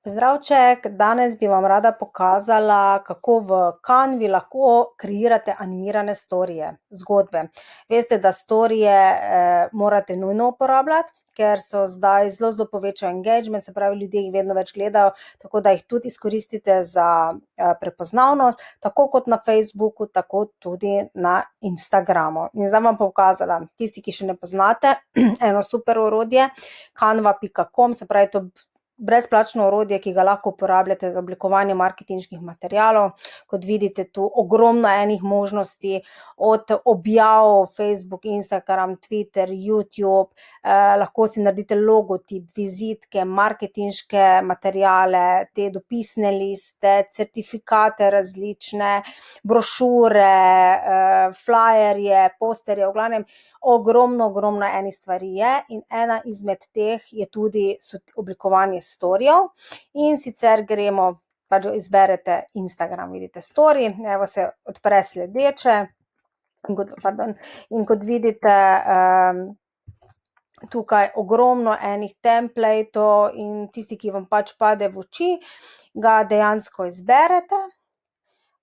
Zdravček, danes bi vam rada pokazala, kako v Canvi lahko kreirate animirane storije, zgodbe. Veste, da storije morate nujno uporabljati, ker so zdaj zelo povečal engagement, se pravi, ljudje jih vedno več gledajo, tako da jih tudi izkoristite za prepoznavnost, tako kot na Facebooku, tako tudi na Instagramu. In zdaj vam pokazala, tisti, ki še ne poznate, eno super orodje, canva.com, se pravi, to brezplačno orodje, ki ga lahko uporabljate za oblikovanje marketinških materialov. Kot vidite, tu ogromno enih možnosti, od objav Facebook, Instagram, Twitter, YouTube, lahko si naredite logotip, vizitke, marketinške materiale, te dopisne liste, certifikate različne, brošure, flyerje, posterje, v glavnem ogromno enih stvari je in ena izmed teh je tudi oblikovanje storijev. In sicer gremo, pač izberete Instagram, vidite story, evo se odpre sledeče in kot vidite, tukaj ogromno enih templatov in tisti, ki vam pač pade v oči, ga dejansko izberete.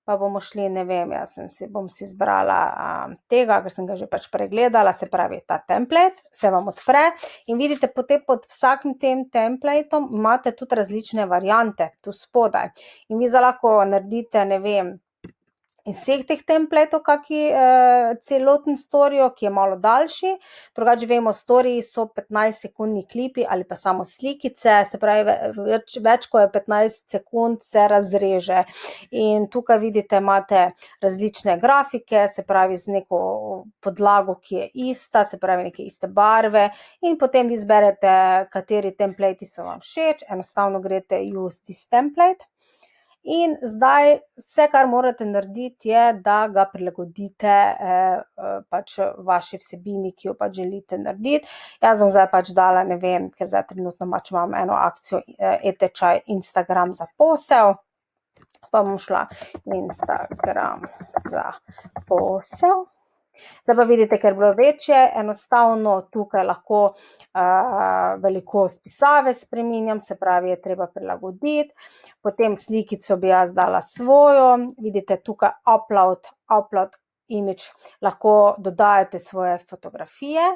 Pa bomo šli, ne vem, bom si izbrala tega, ker sem ga že pač pregledala, se pravi ta template, se vam odpre in vidite, potem pod vsakim tem templatom imate tudi različne variante tu spodaj. In vi zdaj lahko naredite, ne vem, iz vseh teh templatov celoten storijo, ki je malo daljši, drugače vemo, storiji so 15-sekundni klipi ali pa samo slikice, se pravi, več ko je 15 sekund, se razreže. In tukaj vidite, imate različne grafike, se pravi z neko podlago, ki je ista, se pravi neke iste barve in potem vi izberete, kateri templati so vam všeč, enostavno greste use this template. In zdaj vse, kar morate narediti, je, da ga prilagodite pač vaši vsebini, ki jo pač želite narediti. Jaz bom zdaj pač dala, ne vem, ker zdaj trenutno pač imam eno akcijo e-tečaj Instagram za posel, pa bom šla Instagram za posel. Zdaj pa vidite, ker je bilo večje, enostavno tukaj lahko velikost pisave spreminjam, se pravi, je treba prilagoditi. Potem slikico bi jaz dala svojo, vidite tukaj upload image, lahko dodajate svoje fotografije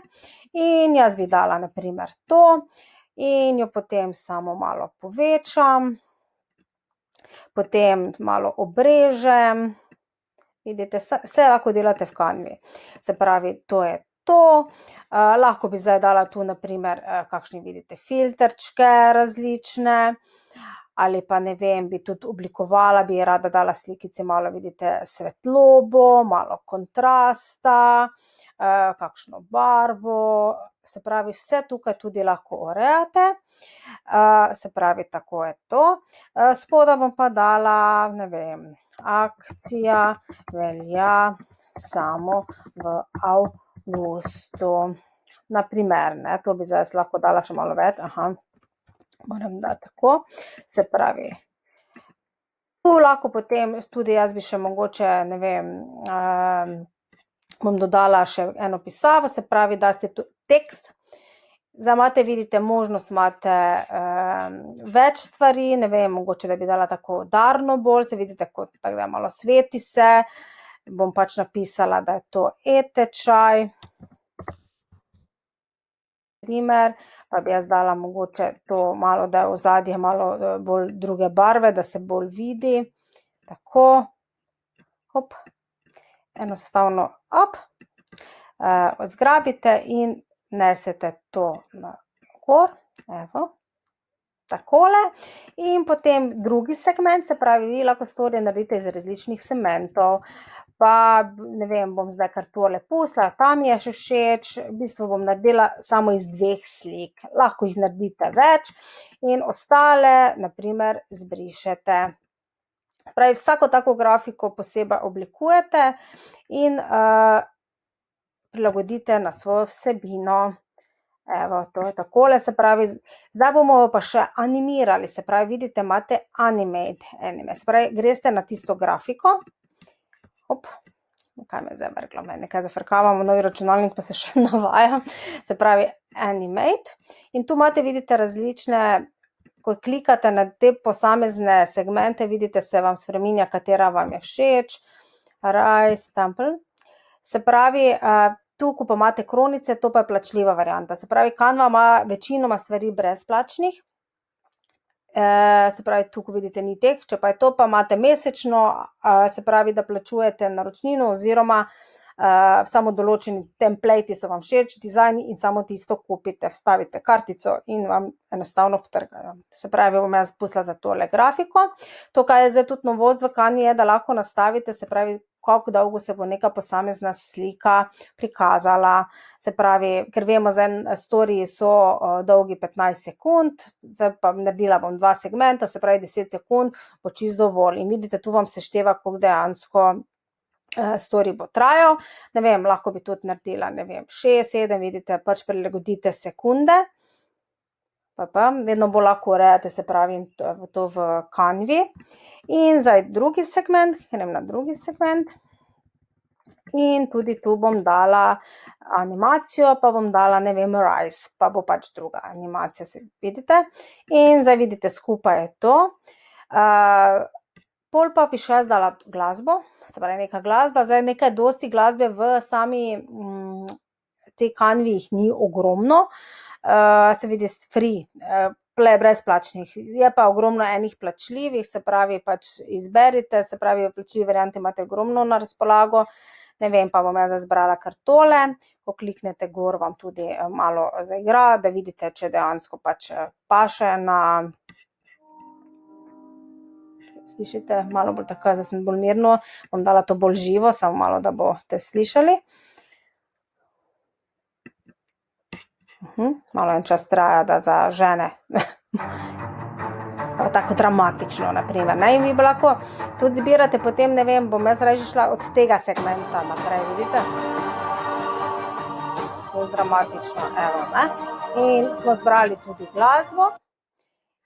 in jaz bi dala na primer to in jo potem samo malo povečam, potem malo obrežem. Vidite, vse lahko delate v Canvi, se pravi, to je to. Lahko bi zdaj dala tu na primer kakšne, vidite, filterčke različne ali pa, ne vem, bi tudi oblikovala, bi rada dala slikici malo, vidite, svetlobo, malo kontrasta, kakšno barvo, se pravi, vse tukaj tudi lahko urejate. Se pravi, tako je to. Spodaj bom pa dala, ne vem, akcija velja samo v avgustu. Na primer, ne, to bi zdaj lahko dala še malo več, moram dati tako, se pravi, tu lahko potem tudi jaz bi še mogoče, ne vem, bom dodala še eno pisavo, se pravi, da ste tu tekst. Zdaj imate, vidite, možnost imate več stvari, ne vem, mogoče, da bi dala tako udarno bolj, se vidite, tako da malo sveti se, bom pač napisala, da je to e-tečaj, primer, pa bi jaz dala mogoče to malo, da je ozadje malo bolj druge barve, da se bolj vidi, tako, hop, enostavno, zgrabite in nesete to na gor, evo, takole, in potem drugi segment, se pravi, vi lahko storije naredite iz različnih segmentov, pa, ne vem, bom zdaj kar tole pustila, ta mi je še všeč, v bistvu bom naredila samo iz 2 slik, lahko jih naredite več in ostale, na primer, zbrišete. Pravi, vsako tako grafiko posebej oblikujete in prilagodite na svojo vsebino. Evo, to je takole, se pravi, zdaj bomo pa še animirali, se pravi, vidite, imate animate, se pravi, greste na tisto grafiko, hop, kaj me je zdaj vrglo, me nekaj zafrkavam, novi računalnik pa se še navaja, se pravi, animate, in tu imate, vidite, različne ko klikate na te posamezne segmente, vidite, se vam spreminja, katera vam je všeč. Rise Temple. Se pravi, tukaj pa imate kronice, to pa je plačljiva varianta. Se pravi, Canva ima večinoma stvari brezplačnih. Se pravi, tukaj vidite ni teh, če pa je to, pa imate mesečno, se pravi, da plačujete naročnino oziroma samo določeni templati so vam všeč, dizajni in samo tisto kupite, vstavite kartico in vam enostavno vtrgajo. Se pravi, bom jaz pustila za tole grafiko. To, kar je zdaj tudi novost v Canvi, je, da lahko nastavite, se pravi, kako dolgo se bo neka posamezna slika prikazala. Se pravi, ker vemo, storiji so dolgi 15 sekund, zdaj pa naredila bom 2 segmenta, se pravi 10 sekund bo čisto dovolj. In vidite, tu vam sešteva, koliko dejansko story bo trajal. Ne vem, lahko bi tudi naredila, ne vem, 6, 7, vidite, pač prilagodite sekunde. Pa vedno bolj lahko urejate, se pravi, to v Canvi. In zdaj drugi segment, grem na drugi segment. In tudi tu bom dala animacijo, pa bom dala, ne vem, Rise, pa bo pač druga animacija, se vidite. In zdaj vidite, skupaj je to. Pol pa bi še jaz dala glasbo, se pravi neka glasba, zdaj nekaj dosti glasbe v sami te Canvi jih ni ogromno, se vidi free, brezplačnih, je pa ogromno enih plačljivih, se pravi pač izberite, se pravi v plačljivi varianti imate ogromno na razpolago, ne vem, pa bom jaz izbrala kar tole, ko kliknete gor vam tudi malo zaigra, da vidite, če dejansko pač paše na... Slišite, malo bolj tako, zdaj sem bolj mirno, bom dala to bolj živo, samo malo, da boste slišali. Malo en čas traja, da zažene. Tako dramatično, na primer, ne, in vi lahko tudi zbirate potem, ne vem, bom jaz raje šla od tega segmenta naprej, vidite? Bolj dramatično, evo, ne. In smo zbrali tudi glasbo.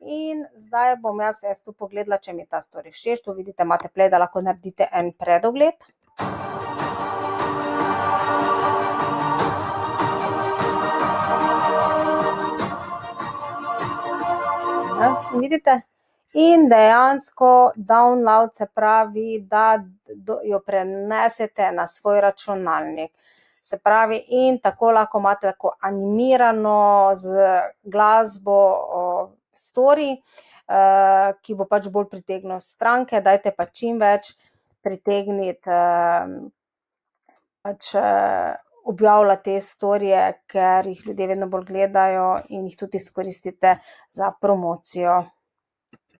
In zdaj bom jaz tu pogledala, če mi ta story všeč, tu vidite, imate play, da lahko naredite en predogled. Vidite? In dejansko download, se pravi, da jo prenesete na svoj računalnik. Se pravi, in tako lahko imate tako animirano z glasbo story, ki bo pač bolj pritegnil stranke, dajte pa čim več pritegniti pač objavljati te storije, ker jih ljudje vedno bolj gledajo in jih tudi izkoristite za promocijo.